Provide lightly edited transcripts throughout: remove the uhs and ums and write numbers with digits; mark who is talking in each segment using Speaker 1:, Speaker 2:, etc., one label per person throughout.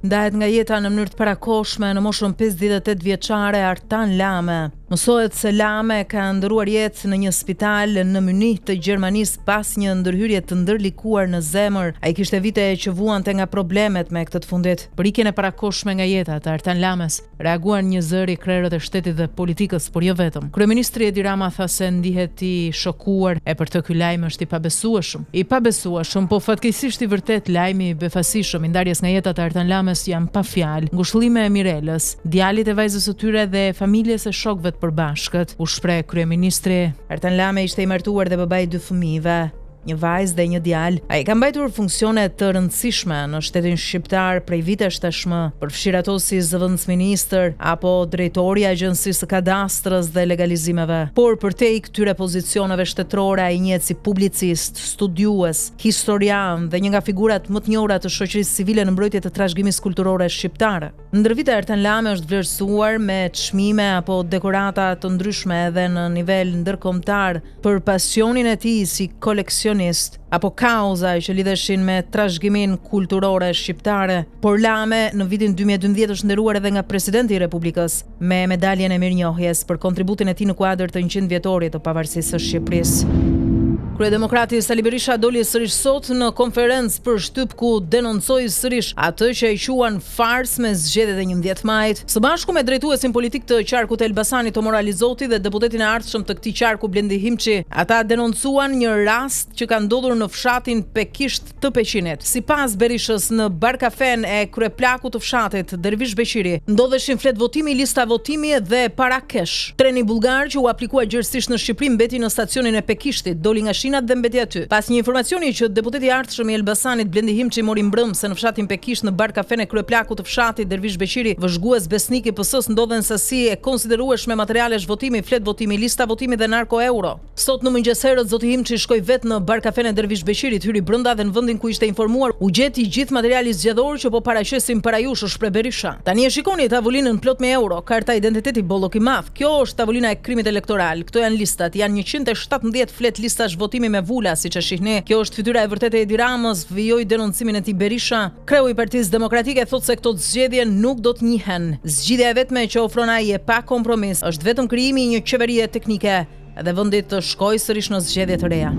Speaker 1: Ndahet nga jeta në mënyrë të parakohshme në moshën 58 vjeçare Artan Lame. Mësohet se Lame ka ndëruar jetë në një spital në Munich të Gjermanisë pas një ndërhyrje të ndërlikuar në zemër. Ai kishte vite që vuante nga problemet me këtë të fundit. Për ikjen e parakohshme nga jeta të Artan Lames reaguan një zëri krerët e shtetit dhe politikës, por jo vetëm. Kryeministri Edi Rama tha se ndihet i shokuar e për të ky lajm është i pabesueshëm, po fatkeqësisht i vërtet lajmi i befasishëm i ndarjes nga jeta të Artan Lames janë pa fjalë. Ngushëllime e Mirelës, djalit e vajzës së tyre dhe familjes së shokëve të përbashkët, u shpreh kryeministri. Artan Lame ishte i martuar dhe babai i 2 fëmijëve, një vajzë dhe një djalë. Ai ka mbajtur funksione të rëndësishme në shtetin shqiptar prej vitesh tashmë, përfshirë ato si zëvendësministër apo drejtori i Agjencisë së Kadastrës dhe Legalizimeve. Por përtej këtyre pozicioneve shtetërore ai njihet si publicist, studiues, historian dhe një nga figurat më të njohura të shoqërisë civile në mbrojtje të trashëgimisë kulturore shqiptare. Ndër vite Artan Lame është vlerësuar me çmime apo dekorata të ndryshme edhe në nivel ndërkombëtar për pasionin e tij si koleksionist apo kauza që lidheshin me trashëgimin kulturore shqiptare. Por Lame në vitin 2012 është nderuar edhe nga presidenti i Republikës me medaljen e mirënjohjes për kontributin e tij në kuadër të 100 vjetorit të pavarësisë së Shqipërisë. Kryedemokrati Sali Berisha doli sërish sot në konferencë për shtyp ku denoncoi sërish atë që e quan fars me zgjedhjet e 11 majit. Së bashku me drejtuesin politik të qarkut e Elbasanit Omar Alizoti dhe deputetin e ardhshëm të këtij qarku Blendi Himçi, ata denoncuan një rast që ka ndodhur në fshatin Pekisht të Peqinit. Sipas Berishës, në barkafen e kryeplakut të fshatit Dervish Beqiri ndodheshin flet votimi, lista votimi dhe parakesh. Treni bullgar që u aplikua gjërësisht në Shqipëri mbeti në stacionin e Pekishtit, doli nga dhe mbeti aty. Pas një informacioni që deputeti i ardhshëm i Elbasanit Blendi Himçi mori mbrëmse në fshatin Pekisht në barkafen e kryeplakut të fshatit Dervish Beqiri, vëzhgues besnik i PS-s ndodhen sasi e konsiderueshme materialesh votimi, flet votimi, lista votimi dhe narko euro. Sot në mëngjes herët zoti Himçi shkoi vetë në barkafen e Dervish Beqirit, hyri brenda dhe në vendin ku ishte informuar u gjeti gjithë materiali zgjedhor që po paraqesim para jush, shpreh Berisha. Tani e shikoni tavolinën plot me euro, karta identiteti bollok i madh. Kjo është tavolina e krimit elektoral. Këto janë listat, janë 117 flet listash votimi me vula, siç e shihni. Kjo është fytyra e vërtetë e Edi Ramës, vijoi denoncimin e tij Berisha. Kreu i Partisë Demokratike thotë se këto zgjedhje nuk do të njihen. Zgjidhja e vetme që ofron ai e pa kompromis është vetëm krijimi i një qeverie teknike dhe vendit të shkojë sërish në zgjedhje të reja.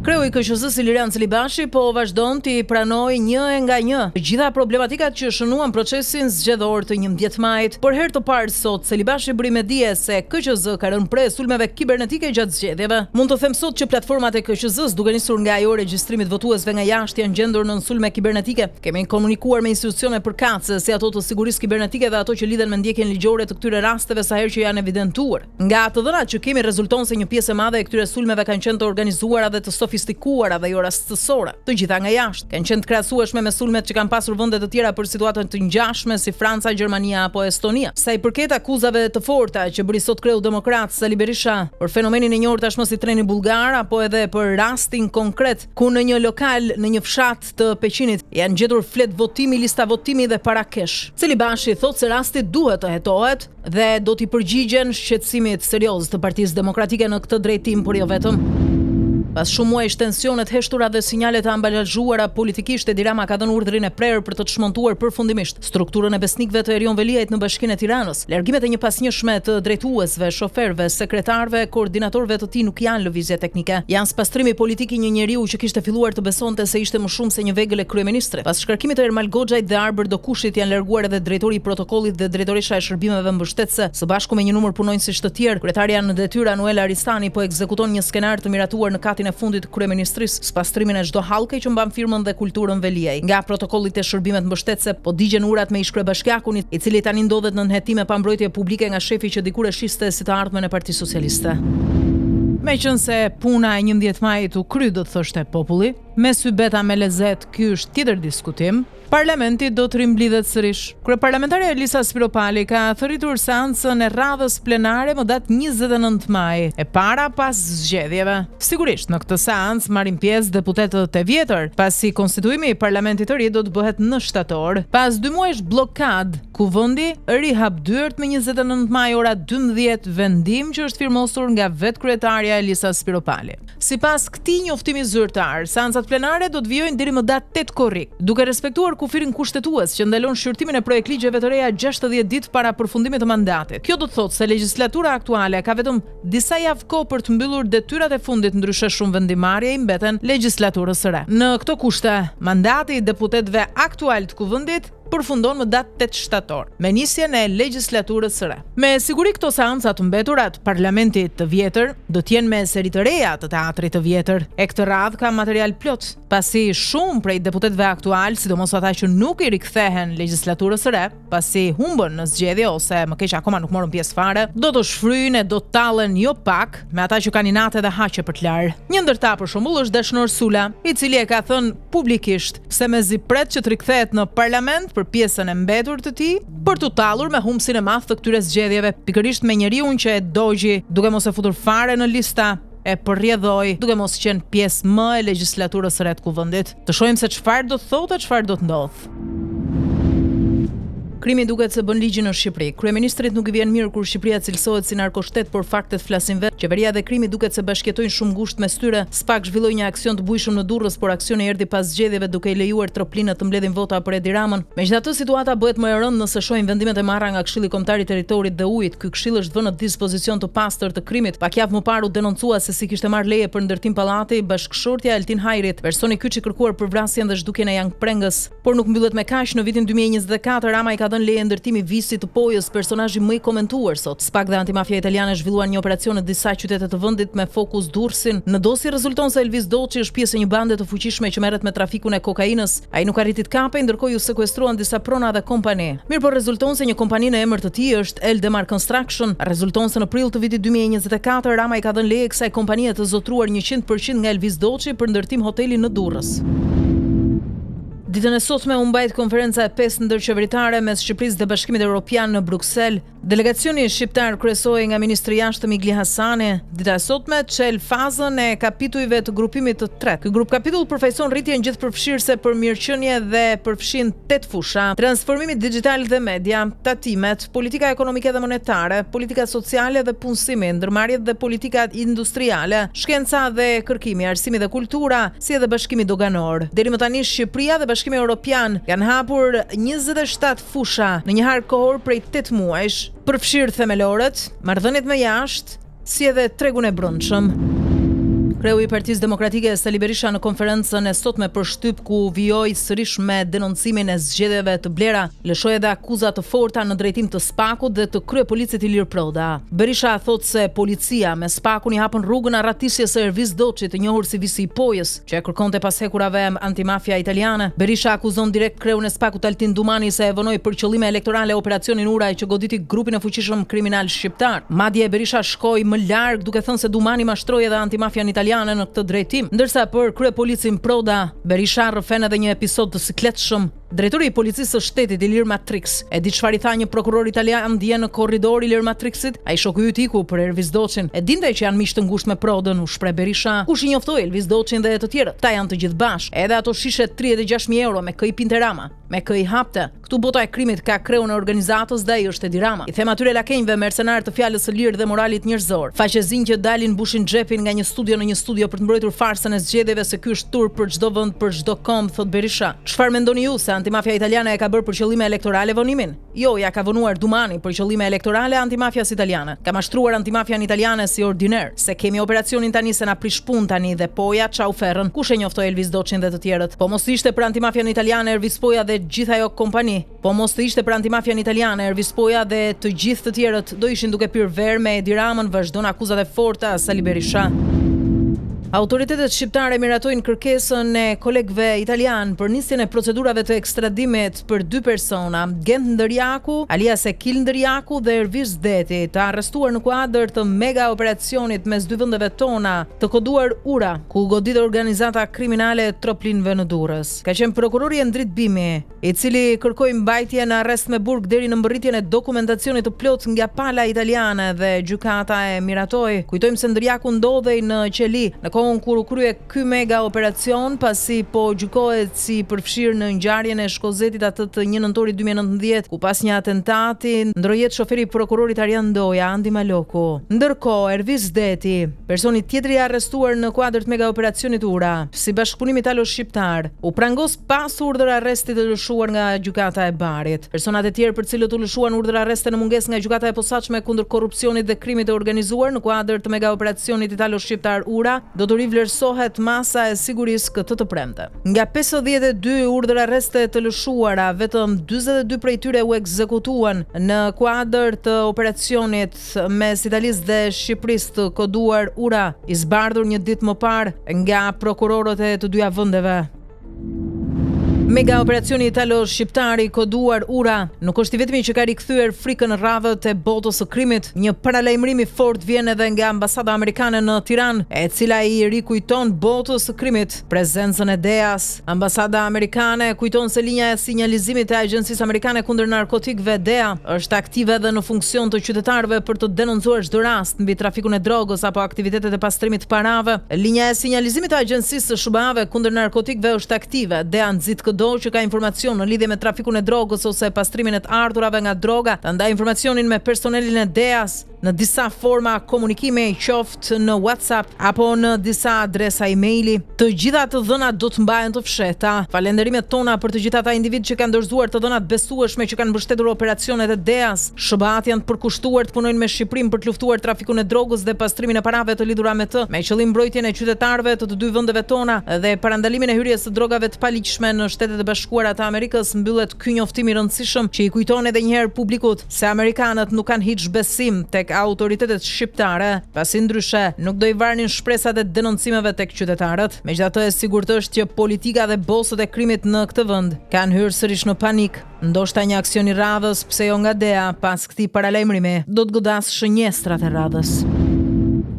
Speaker 1: Kreu i KQZ-s Iliran Celibashi po vazhdon të pranoj një nga një të gjitha problematikat që shënuan procesin zgjedhor të 11 majit. Por herë të parë sot Celibashi bëri me dije se KQZ ka rënë pre sulmeve kibernetike gjatë zgjedhjeve. Mund të them sot që platformat e KQZ-s, duke nisur nga ajo regjistrimit votuesve nga jashtë, janë gjendur në sulme kibernetike. Kemi komunikuar me institucione përkatëse, si ato të sigurisë kibernetike dhe ato që lidhen me ndjekjen ligjore të këtyre rasteve sa herë që janë evidentuar. Nga të dhënat që kemi rezulton se një pjesë e madhe e këtyre sulmeve kanë qenë të organizuara dhe të sofistikuara dhe jo rastësore, të gjitha nga jashtë. Kanë qenë të krahasueshme me sulmet që kanë pasur vende të tjera për situata të ngjashme si Franca, Gjermania apo Estonia. Sa i përket akuzave të forta që bëri sot kreu demokrat Sali Berisha për fenomenin e njohur tashmë si treni bullgar apo edhe për rastin konkret ku në një lokal në një fshat të Peqinit janë gjetur flet votimi, lista votimi dhe parakesh. Celibashi thotë se rasti duhet të hetohet dhe do t'i përgjigjen shqetësimit serioz të Partisë Demokratike në këtë drejtim, por jo vetëm. Pas shumë muajsh tensionet heshtura dhe sinjalet e ambalazhuara politikisht, Edi Rama ka dhënë urdhrin e prerë për të çmontuar përfundimisht strukturën e besnikëve të Erion Veliajt në Bashkinë e Tiranës. Largimet e një pasnjëshme të drejtuesve, shoferëve, sekretarëve, koordinatorëve të tij nuk janë lëvizje teknike. Janë spastrimi politik i një njeriu që kishte filluar të besonte se ishte më shumë se një vegël e kryeministrit. Pas shkarkimit të Ermal Goxhait dhe Arber Dokushit janë larguar edhe drejtori i protokollit dhe drejtoresha e shërbimeve mbështetëse, së bashku me një numër punonjësish të tjerë. Kryetaria në detyrë Anuela Aristani po ekzekuton një skenar të miratuar në katin e fundit të kryeministrisë, spastrimin e çdo hallke që mban firmën dhe kulturën Veliaj. Nga protokollit e shërbimet mbështetëse po digjen urat me ish-kryebashkiakun, i cili tani ndodhet në nhetim me pambrojtje publike nga shefi që dikur e shiste si të ardhmen e Partisë Socialiste. Meqense puna e 11 majit u kry, do të thoshte populli, me sy beta me lezet, ky është tjetër diskutim. Parlamenti do të rimblidhet sërish. Kryeparlamentaria Elisa Spiropali ka thëritur seancën e radhës plenare më datë 29 maj, e para pas zgjedhjeve. Sigurisht, në këtë seancë marrin pjesë deputetët e vjetër, pasi konstituimi i parlamentit të ri do të bëhet në shtator, pas 2 muajsh blokad, ku vendi rihap dyert me 29 maj ora 12, vendim që është firmosur nga vetë kryetaria Elisa Spiropali. Sipas këtij njoftimi zyrtar, seancat plenare do të vijojnë deri më datë 8 korrik, duke respektuar kufirin kushtetues që ndalon shqyrtimin e projektligjeve të reja 60 ditë para përfundimit të mandatit. Kjo do të thotë se legjislatura aktuale ka vetëm disa javë kohë për të mbyllur detyrat e fundit, ndryshe shumë vendimarrje i mbeten legjislaturës së re. Në këto kushte, mandati i deputetëve aktual të kuvendit përfundon më datë 8 shtator, me nisjen e legjislaturës së re. Me siguri këto seanca të mbetura të parlamentit të vjetër do të jenë me seri të reja të teatrit të vjetër. E këtë radhë ka material plot, pasi shumë prej deputetëve aktual, sidomos ata që nuk i rikthehen legjislaturës së re, pasi humbën në zgjedhje ose më keq akoma nuk morën pjesë fare, do të shfryjnë e do të tallen jo pak me ata që kanë inate dhe haqe për të larë. Një ndër ta për shembull është Dashnor Sula, i cili e ka thënë publikisht se mezi pret që të rikthehet në parlament për pjesën e mbetur të tij për të tallur me humbsin e madh të këtyre zgjedhjeve, pikërisht me njeriu që e dogji duke mos e futur fare në lista, e përrjedhoi duke mos qenë pjesë më e legjislaturës së re të kuvendit. Të shohim se çfarë do të thotë, çfarë do të ndodhë. Krimi duket se bën ligjin në Shqipëri. Kryeministrit nuk i vjen mirë kur Shqipëria cilësohet si narkoshtet, por faktet flasin vetë. Qeveria dhe krimi duket se bashkëjetojnë shumë ngushtë mes tyre. SPAK zhvilloi një aksion të bujshëm në Durrës, por aksioni erdhi pas zgjedhjeve duke i lejuar troplinët të mbledhin vota për Edi Ramën. Megjithatë, situata bëhet më e rëndë nëse shohim vendimet e marra nga Këshilli Kombëtar i Territorit dhe Ujit. Ky këshill është vënë në dispozicion të pastër të krimit. Pak javë më parë u denoncua se si kishte marrë leje për ndërtim pallati bashkëshortja Altin Hajrit, personi kyç i kërkuar për vrasjen dhe zhdukjen e Young Prengës. Por nuk mbyllet me kaq. Në vitin 2024 Rama i ka dhënë leje ndërtimi visit të pojës, personazhi më i komentuar sot. SPAK dhe antimafia italiane zhvilluan një operacion në disa qytete të vendit me fokus Durrësin. Në dosje rezulton se Elvis Doçi është pjesë e një bande të fuqishme që merret me trafikun e kokainës. Ai nuk arriti të kapej, ndërkohë u sekuestruan disa prona dhe kompani. Mirë, por rezulton se një kompani në emër të tij është Eldemar Construction. Rezulton se në prill të vitit 2024 Rama i ka dhënë leje kësaj kompanie të zotruar 100% nga Elvis Doçi për ndërtim hoteli në Durrës. Ditën e sotme u mbajt konferenca e 5 ndërqeveritare mes Shqipërisë dhe Bashkimit Evropian në Bruksel. Delegacioni shqiptar kryesohej nga ministri i jashtëm Igli Hasani. Dita e sotme çel fazën e kapitujve të grupimit të tretë. Ky grup kapitull përfaqëson rritjen gjithëpërfshirëse për mirëqenie dhe përfshin 8 fusha: transformimi digjital dhe media, tatimet, politika ekonomike dhe monetare, politika sociale dhe punësimi, ndërmarrjet dhe politikat industriale, shkenca dhe kërkimi, arsimi dhe kultura, si edhe bashkimi doganor. Deri më tani Shqipëria dhe Bashkimi Evropian kanë hapur 27 fusha në një harë kohor prej 8 muajsh, përfshirë themelorët, marrëdhëniet me jashtë, si edhe tregun e brendshëm. Kreu i Partisë Demokratike Sali Berisha në konferencën e sotme për shtyp ku vijoi sërish me denoncimin e zgjedhjeve të blera, lëshoi edhe akuza të forta në drejtim të SPAK-ut dhe të kryepolicit Ilir Proda. Berisha thotë se policia me SPAK-un i hapën rrugën arratisjes së Elvis Doçit, të njohur si Visi i Pojës, që e kërkonte pas hekurave antimafia italiane. Berisha akuzon direkt kreun e SPAK-ut Altin Dumani se e vonoi për qëllime elektorale operacionin Uraj që goditi grupin e fuqishëm kriminal shqiptar. Madje Berisha shkoi më larg duke thënë se Dumani mashtroi edhe antimafian italiane në këtë drejtim. Ndërsa për kryepolicin Proda, Berisha rrëfen edhe një episod të sikletshëm. Drejtori i policisë së shtetit Ilir Matrix e di çfarë i tha një prokuror italian dje në korridor Ilir Matrixit? Ai shoku i yt iku për Elvis Doçin. E dinte që janë miq të ngushtë me Prodën, u shpreh Berisha. Kush i njoftoi Elvis Doçin dhe të tjerët? Ta janë të gjithë bashkë. Edhe ato shishe 36.000 euro me kë i pinte Rama, me kë i hapte. Këtu bota e krimit ka kreun e organizatës dhe ai është Edi Rama. I them atyre lakenjve mercenar të fjalës së lirë dhe moralit njerëzor. Faqezin që dalin mbushin xhepin nga një studio në një studio për të mbrojtur farsën e zgjedhjeve se ky është turp për çdo vend, për çdo komb, thot Berisha. Çfarë mendoni ju se antimafia italiane e ka bërë për qëllime elektorale vonimin? Jo, ja ka vonuar Dumani për qëllime elektorale antimafias italiane. Ka mashtruar antimafian italiane si ordiner. Se kemi operacionin tani se na prish punë tani dhe Poja çau ferrën. Kush e njoftoi Elvis Doçin dhe të tjerët? Po mos ishte për antimafian italiane Elvis Poja dhe gjithë ajo kompani. Po mos të ishte për antimafian italiane Elvis Poja dhe të gjithë të tjerët do ishin duke pirë verë me Edi Ramën, vazhdon akuzat e forta Sali Berisha. Autoritetet shqiptare miratojnë kërkesën e kolegëve italian për nisjen e procedurave të ekstradimit për 2 persona, Gent Ndërjaku, alias Ekil Ndërjaku dhe Ervish Deti, të arrestuar në kuadër të mega operacionit mes dy vendeve tona, të koduar Ura, ku godit organizata kriminale troplinëve në Durrës. Ka qenë prokurori Endrit Bimi, i cili kërkoi mbajtje në arrest me burg deri në mbërritjen e dokumentacionit të plot nga pala italiane dhe gjykata e miratoi. Kujtojmë se Ndërjaku ndodhej në qeli në kohën kur u krye ky mega operacion, pasi po gjykohet si përfshirë në ngjarjen e Shkozetit atë të 1 nëntorit 2019, ku pas një atentati ndrojet shoferi i prokurorit Arjan Doja, Andi Maloku. Ndërkohë, Ervis Deti, personi tjetër i arrestuar në kuadër të mega operacionit Ura, si bashkëpunim italo-shqiptar, u prangos pas urdhër arresti të lëshuar nga gjykata e Barit. Personat e tjerë për cilët u lëshuan urdhër arresti në mungesë nga gjykata e posaçme kundër korrupsionit dhe krimit të organizuar në kuadër të mega operacionit italo-shqiptar Ura, do të rivlerësohet masa e sigurisë këtë të premte. Nga 52 urdhër arreste të lëshuara, vetëm 42 prej tyre u ekzekutuan në kuadër të operacionit mes Italisë dhe Shqipërisë të koduar Ura, i zbardhur një ditë më parë nga prokurorët e të dyja vendeve. Mega operacioni italo-shqiptar i koduar Ura nuk është i vetmi që ka rikthyer frikën radhët e botës së krimit. Një paralajmërim i fortë vjen edhe nga ambasada amerikane në Tiranë, e cila i rikujton botës së krimit prezencën e DEA-s. Ambasada amerikane kujton se linja e sinjalizimit e Agjencisë Amerikane kundër narkotikëve DEA është aktive edhe në funksion të qytetarëve për të denoncuar çdo rast mbi trafikun e drogës apo aktivitetet e pastrimit të parave. Linja e sinjalizimit e Agjencisë së SBA-ve kundër narkotikëve është aktive. DEA nxit që ka informacion në lidhje me trafikun e drogës ose pastrimin e të ardhurave nga droga, të ndaj informacionin me personelin e DEA-s në disa forma komunikime, qoftë në WhatsApp apo në disa adresa emaili. Të gjitha të dhënat do të mbahen të fshehta. Falenderimet tona për të gjithë ata individ që kanë dorëzuar të dhënat besueshme që kanë mbështetur operacionet e DEA-s. SBA-t janë të përkushtuar të punojnë me Shqipërinë për të luftuar trafikun e drogës dhe pastrimin e parave të lidhura me të, me qëllim mbrojtjen e qytetarëve të dy vendeve tona dhe parandalimin e hyrjes së drogave të paligjshme në Shtetet e Bashkuara të Amerikës. Mbyllet ky njoftim i rëndësishëm që i kujton edhe një herë publikut se amerikanët nuk kanë hiç besim tek autoritetet shqiptare, pasi ndryshe nuk do i varnin shpresat e denoncimeve tek qytetarët. Megjithatë, e sigurt është që politika dhe bosët e krimit në këtë vend kanë hyrë sërish në panik. Ndoshta një aksion i radhës, pse jo nga DEA, pas këtij paralajmërimi, do të godas shënjestrat e radhës.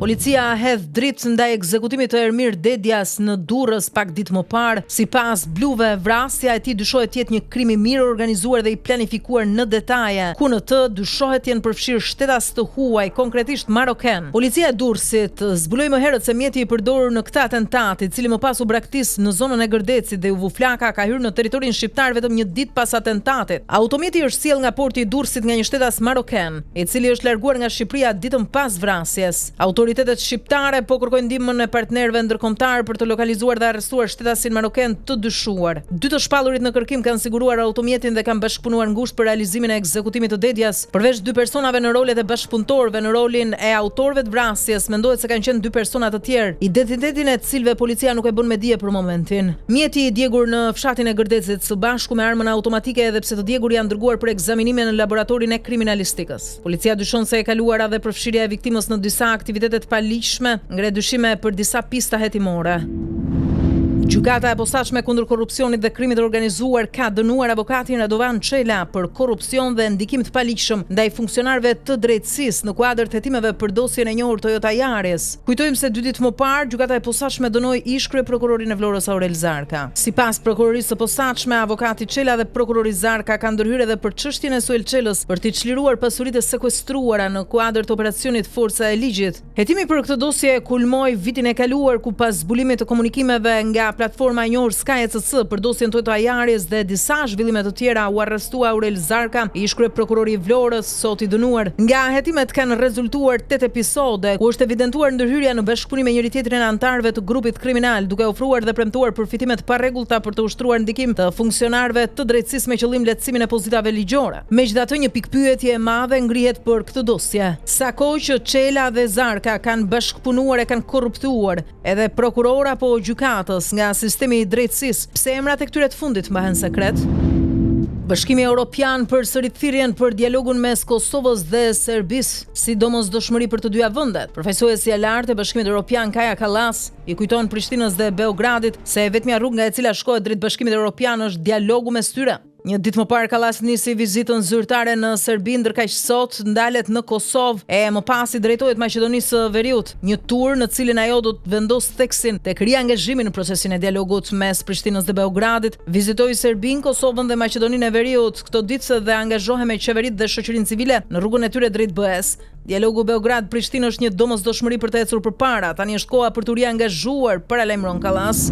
Speaker 1: Policia hedh dritë ndaj ekzekutimit të Ermir Dedjas në Durrës pak ditë më parë. Sipas bluve, vrasja e tij dyshohet të jetë një krim i mirë organizuar dhe i planifikuar në detaje, ku në të dyshohet të jenë përfshirë shtetas të huaj, konkretisht maroken. Policia e Durrësit zbuloi më herët se mjeti i përdorur në këtë atentat, i cili më pas u braktis në zonën e Gërdecit dhe u vu flaka, ka hyrë në territorin shqiptar vetëm një ditë pas atentatit. Automjeti është sjell nga porti i Durrësit nga një shtetas maroken, i cili është larguar nga Shqipëria ditën pas vrasjes. Autoritetet shqiptare po kërkojnë ndihmën e partnerëve ndërkombëtar për të lokalizuar dhe arrestuar shtetasin maroken të dyshuar. Dy të shpallurit në kërkim kanë siguruar automjetin dhe kanë bashkëpunuar ngushtë për realizimin e ekzekutimit të Dedjas. Përveç dy personave në rolet e bashkëpunëtorëve në rolin e autorëve të vrasjes, mendohet se kanë qenë dy persona të tjerë, identitetin e të cilëve policia nuk e bën me dije për momentin. Mjeti i djegur në fshatin e Gërdecit së bashku me armën automatike, edhe pse të djegur janë dërguar për ekzaminime në laboratorin e kriminalistikës. Policia dyshon se e kaluara dhe përfshirja e viktimës në disa aktivitete të paligjshme, ngre dyshime për disa pista hetimore. Gjykata e posaçme kundër korrupsionit dhe krimit të organizuar ka dënuar avokatin Radovan Çela për korrupsion dhe ndikim të paligjshëm ndaj funksionarëve të drejtësisë në kuadër të hetimeve për dosjen e njohur Toyota Yaris. Kujtojmë se 2 ditë më parë gjykata e posaçme dënoi ish kryeprokurorin e Vlorës Aurel Zarka. Sipas prokurorisë së posaçme, avokati Çela dhe prokurori Zarka kanë ndërhyrë edhe për çështjen e Suel Çelës për t'i çliruar pasuritë e sekuestruara në kuadër të operacionit Forca e Ligjit. Hetimi për këtë dosje kulmoi vitin e kaluar, ku pas zbulimit të komunikimeve nga platforma e njohur Sky ECC për dosjen Toyota Yaris dhe disa zhvillime të tjera, u arrestua Aurel Zarka, ish kryeprokurori i Vlorës, sot i dënuar. Nga hetimet kanë rezultuar 8 episode, ku është evidentuar ndërhyrja në bashkëpunim me njëri tjetrin e anëtarëve të grupit kriminal, duke ofruar dhe premtuar përfitime të parregullta për të ushtruar ndikim të funksionarëve të drejtësisë me qëllim lehtësimin e pozitave ligjore. Megjithatë, një pikpyetje e madhe ngrihet për këtë dosje. Sa kohë që Çela dhe Zarka kanë bashkëpunuar e kanë korruptuar edhe prokuror apo gjykatës nga sistemi i drejtësisë, pse emrat e këtyre të fundit mbahen sekret? Bashkimi Evropian për sëriktthirrjen për dialogun mes Kosovës dhe Serbisë, si domosdoshmëri për të dyja vendet. Përfaqësuesi i lartë e Bashkimit Evropian Kaja Kallas i kujton Prishtinës dhe Beogradit se vetmja rrugë nga e cila shkohet drejt Bashkimit Evropian është dialogu mes tyre. Një ditë më parë Kallas nisi vizitën zyrtare në Serbi, ndërkaq sot ndalet në Kosovë e më pasi drejtohet Maqedonisë së Veriut, një tur në cilin ajo do të vendosë theksin tek riangazhimi në procesin e dialogut mes Prishtinës dhe Beogradit. Vizitoi Serbin, Kosovën dhe Maqedoninë e Veriut këto ditë dhe angazhohej me qeveritë dhe shoqërinë civile në rrugën e tyre drejt BE-s. Dialogu Beograd-Prishtinë është një domosdoshmëri për të ecur përpara. Tani është koha për të riangazhuar, paralajmëron Kallas.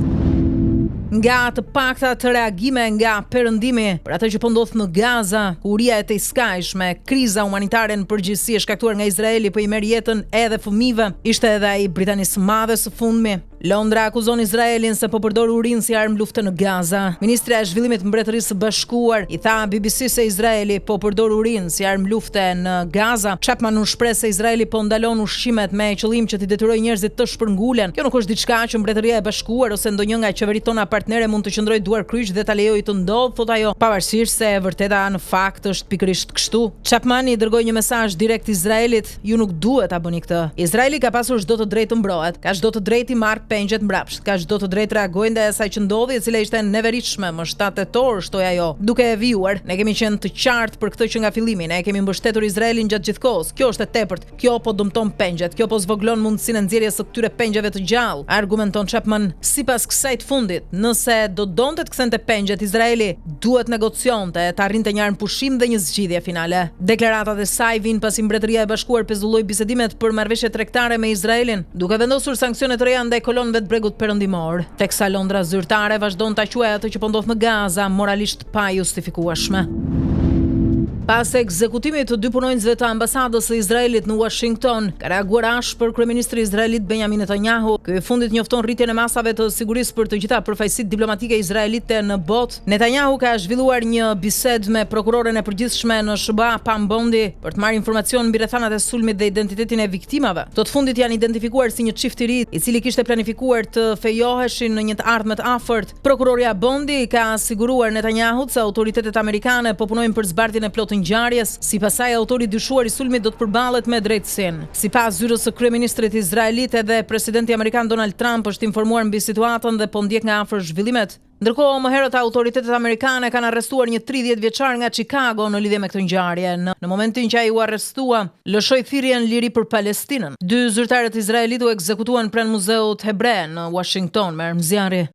Speaker 1: Nga të pakta të reagime nga perëndimi për atë që po ndodh në Gaza, ku uria e tejskajshme, kriza humanitare në përgjithësi e shkaktuar nga Izraeli po i merr jetën edhe fëmijëve, ishte edhe ai Britanisë së Madhe së fundmi. Londra akuzon Izraelin se po përdor urinë si armë lufte në Gaza. Ministra e Zhvillimit të Mbretërisë së Bashkuar i tha BBC se Izraeli po përdor urinë si armë lufte në Gaza. Chapman u shpreh se Izraeli po ndalon ushqimet me qëllim që t'i detyrojë njerëzit të shpërngulen. Kjo nuk është diçka që Mbretëria e Bashkuar ose ndonjë nga qeveritë tona partnere mund të qëndrojë duar kryq dhe ta lejojë të ndodhë, thot ajo, pavarësisht se e vërteta në fakt është pikërisht kështu. Chapman i dërgoi një mesazh direkt Izraelit: ju nuk duhet ta bëni këtë. Izraeli ka pasur çdo të drejtë të mbrohet, ka çdo të drejtë i marrë pengjet mbrapsht, ka çdo të drejtë reagojë ndaj asaj që ndodhi, e cila ishte neveritshme më 7 tetor, shtoi ajo, duke e vijuar. Ne kemi qenë të qartë për këtë që nga fillimi, ne kemi mbështetur Izraelin gjatë gjithë kohës. Kjo është e tepërt. Kjo po dëmton pengjet, kjo po zvoglon mundësinë e nxjerrjes së këtyre pengjeve të gjallë, argumenton Chapman. Sipas kësaj të fundit, nëse do donte të kthente pengjet, Izraeli duhet negocionte të arrinte një armpushim dhe një zgjidhje finale. Deklaratat e saj vijnë pasi Mbretëria e Bashkuar pezulloi bisedimet për marrëveshje tregtare me Izraelin, duke vendosur sanksione të reja ndaj kolonëve të bregut perëndimor, teksa Londra zyrtare vazhdon ta quajë atë që po ndodh në Gaza moralisht pa justifikueshme. Pas ekzekutimit të 2 punonjësve të ambasadës së Izraelit në Washington, ka reaguar ashpër kryeministri izraelit Benjamin Netanyahu. Ky i fundit njofton rritjen e masave të sigurisë për të gjitha përfaqësitë diplomatike izraelite në botë. Netanyahu ka zhvilluar një bisedë me prokuroren e përgjithshme në SBA Pam Bondi për të marrë informacion mbi rrethanat e sulmit dhe identitetin e viktimave. Të fundit janë identifikuar si një çift i ri i cili kishte planifikuar të fejoheshin në një të ardhmë të afërt. Prokuroria Bondi ka siguruar Netanyahut se autoritetet amerikane po punojnë për zbardhjen e plotë ngjarjes. Sipas saj, autori dyshuar i sulmit do të përballet me drejtësinë. Sipas zyrës së kryeministrit izraelit, edhe presidenti amerikan Donald Trump është informuar mbi situatën dhe po ndjek nga afër zhvillimet. Ndërkohë, më herët autoritetet amerikane kanë arrestuar një 30 vjeçar nga Chicago në lidhje me këtë ngjarje. Në momentin që ai u arrestua, lëshoi thirrjen liri për Palestinën. 2 zyrtarët izraelit u ekzekutuan pranë muzeut hebre në Washington, me armëzjarri.